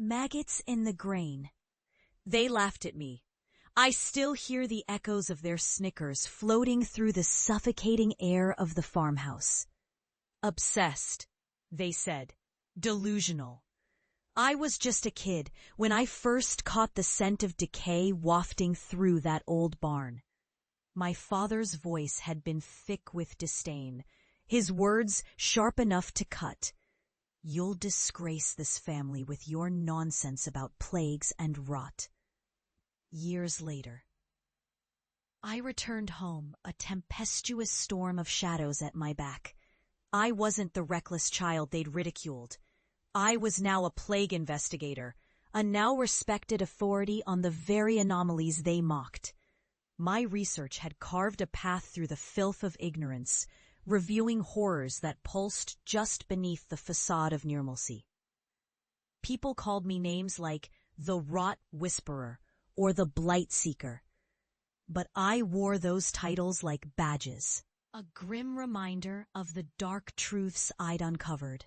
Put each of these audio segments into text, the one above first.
Maggots in the grain. They laughed at me. I still hear the echoes of their snickers floating through the suffocating air of the farmhouse. Obsessed, they said. Delusional. I was just a kid when I first caught the scent of decay wafting through that old barn. My father's voice had been thick with disdain, his words sharp enough to cut. You'll disgrace this family with your nonsense about plagues and rot. Years later, I returned home, a tempestuous storm of shadows at my back. I wasn't the reckless child they'd ridiculed. I was now a plague investigator, a now respected authority on the very anomalies they mocked. My research had carved a path through the filth of ignorance, reviewing horrors that pulsed just beneath the facade of normalcy. People called me names like the Rot Whisperer or the Blight Seeker, but I wore those titles like badges, a grim reminder of the dark truths I'd uncovered.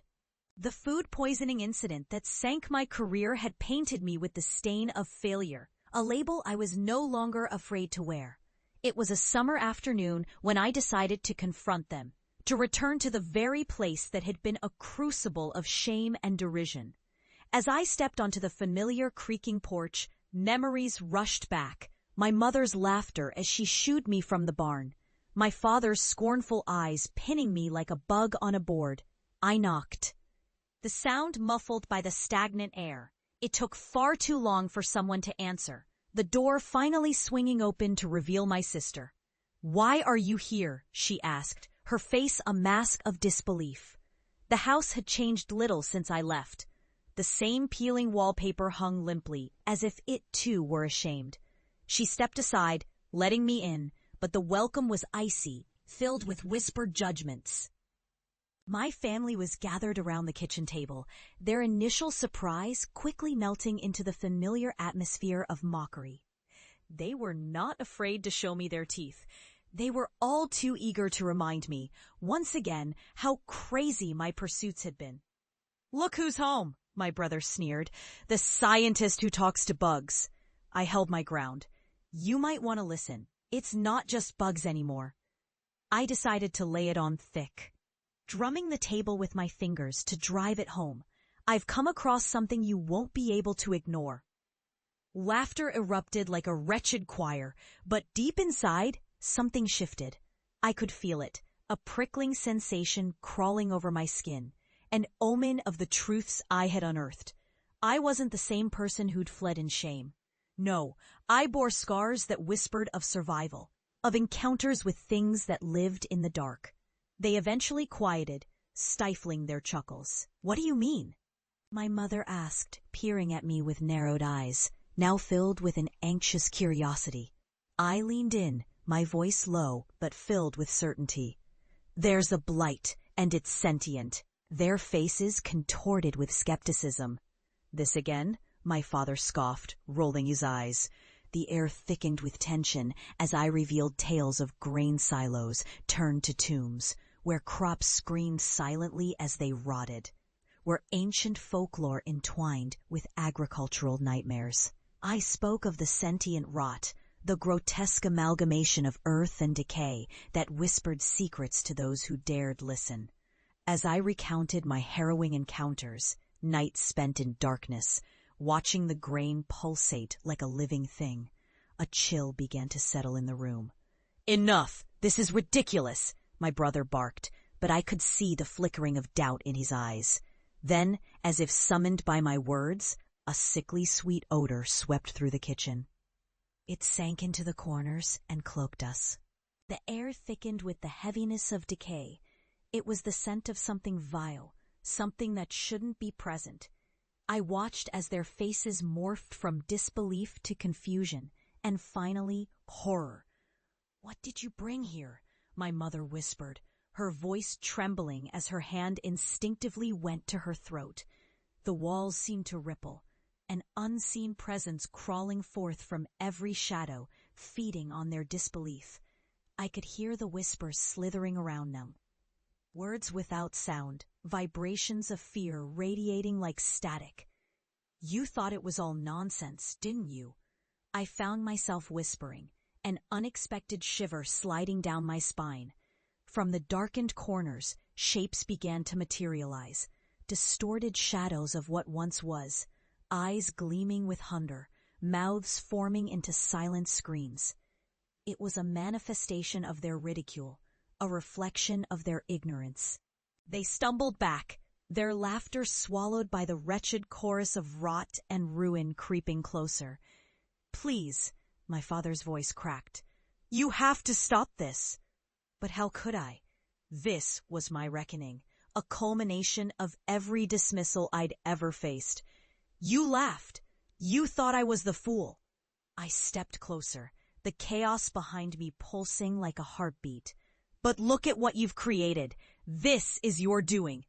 The food poisoning incident that sank my career had painted me with the stain of failure, a label I was no longer afraid to wear. It was a summer afternoon when I decided to confront them, to return to the very place that had been a crucible of shame and derision. As I stepped onto the familiar creaking porch, memories rushed back, my mother's laughter as she shooed me from the barn, my father's scornful eyes pinning me like a bug on a board. I knocked. The sound muffled by the stagnant air. It took far too long for someone to answer, the door finally swinging open to reveal my sister. "Why are you here?" she asked, her face a mask of disbelief. The house had changed little since I left. The same peeling wallpaper hung limply, as if it too were ashamed. She stepped aside, letting me in, but the welcome was icy, filled with whispered judgments. My family was gathered around the kitchen table, their initial surprise quickly melting into the familiar atmosphere of mockery. They were not afraid to show me their teeth. They were all too eager to remind me, once again, how crazy my pursuits had been. "Look who's home," my brother sneered. "The scientist who talks to bugs." I held my ground. "You might want to listen. It's not just bugs anymore." I decided to lay it on thick. Drumming the table with my fingers to drive it home, "I've come across something you won't be able to ignore." Laughter erupted like a wretched choir, but deep inside, something shifted. I could feel it, a prickling sensation crawling over my skin, an omen of the truths I had unearthed. I wasn't the same person who'd fled in shame. No, I bore scars that whispered of survival, of encounters with things that lived in the dark. They eventually quieted, stifling their chuckles. "What do you mean?" my mother asked, peering at me with narrowed eyes, now filled with an anxious curiosity. I leaned in, my voice low but filled with certainty. "There's a blight, and it's sentient." Their faces contorted with skepticism. "This again?" my father scoffed, rolling his eyes. The air thickened with tension as I revealed tales of grain silos turned to tombs, where crops screamed silently as they rotted, where ancient folklore entwined with agricultural nightmares. I spoke of the sentient rot, the grotesque amalgamation of earth and decay that whispered secrets to those who dared listen. As I recounted my harrowing encounters, nights spent in darkness, watching the grain pulsate like a living thing, a chill began to settle in the room. "Enough! This is ridiculous!" my brother barked, but I could see the flickering of doubt in his eyes. Then, as if summoned by my words, a sickly sweet odor swept through the kitchen. It sank into the corners and cloaked us. The air thickened with the heaviness of decay. It was the scent of something vile, something that shouldn't be present. I watched as their faces morphed from disbelief to confusion, and finally horror. "What did you bring here?" my mother whispered, her voice trembling as her hand instinctively went to her throat. The walls seemed to ripple, an unseen presence crawling forth from every shadow, feeding on their disbelief. I could hear the whispers slithering around them. Words without sound, vibrations of fear radiating like static. You thought it was all nonsense, didn't you? I found myself whispering, an unexpected shiver sliding down my spine. From the darkened corners, shapes began to materialize, distorted shadows of what once was, eyes gleaming with hunger, mouths forming into silent screams. It was a manifestation of their ridicule, a reflection of their ignorance. They stumbled back, their laughter swallowed by the wretched chorus of rot and ruin creeping closer. "Please," my father's voice cracked. "You have to stop this." But how could I? This was my reckoning, a culmination of every dismissal I'd ever faced. "You laughed. You thought I was the fool." I stepped closer, the chaos behind me pulsing like a heartbeat. "But look at what you've created. This is your doing."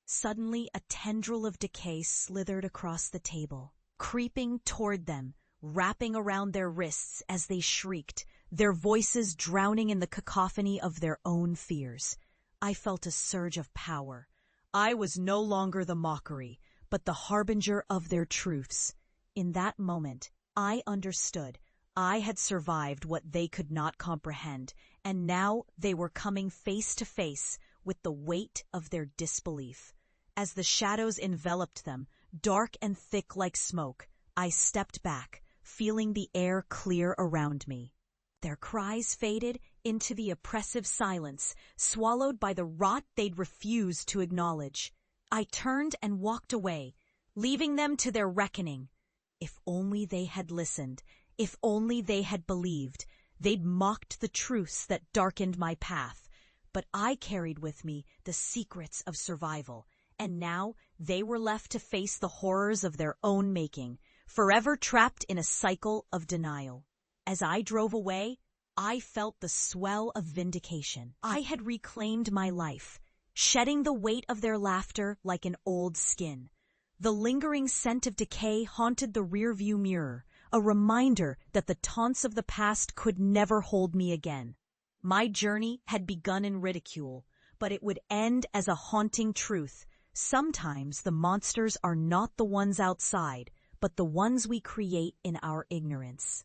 Suddenly, a tendril of decay slithered across the table, creeping toward them, wrapping around their wrists as they shrieked, their voices drowning in the cacophony of their own fears. I felt a surge of power. I was no longer the mockery, but the harbinger of their truths. In that moment, I understood. I had survived what they could not comprehend, and now they were coming face to face with the weight of their disbelief. As the shadows enveloped them, dark and thick like smoke, I stepped back, feeling the air clear around me. Their cries faded into the oppressive silence, swallowed by the rot they'd refused to acknowledge. I turned and walked away, leaving them to their reckoning. If only they had listened, if only they had believed, they'd mocked the truths that darkened my path. But I carried with me the secrets of survival, and now they were left to face the horrors of their own making, forever trapped in a cycle of denial. As I drove away, I felt the swell of vindication. I had reclaimed my life, shedding the weight of their laughter like an old skin. The lingering scent of decay haunted the rearview mirror, a reminder that the taunts of the past could never hold me again. My journey had begun in ridicule, but it would end as a haunting truth. Sometimes the monsters are not the ones outside, but the ones we create in our ignorance.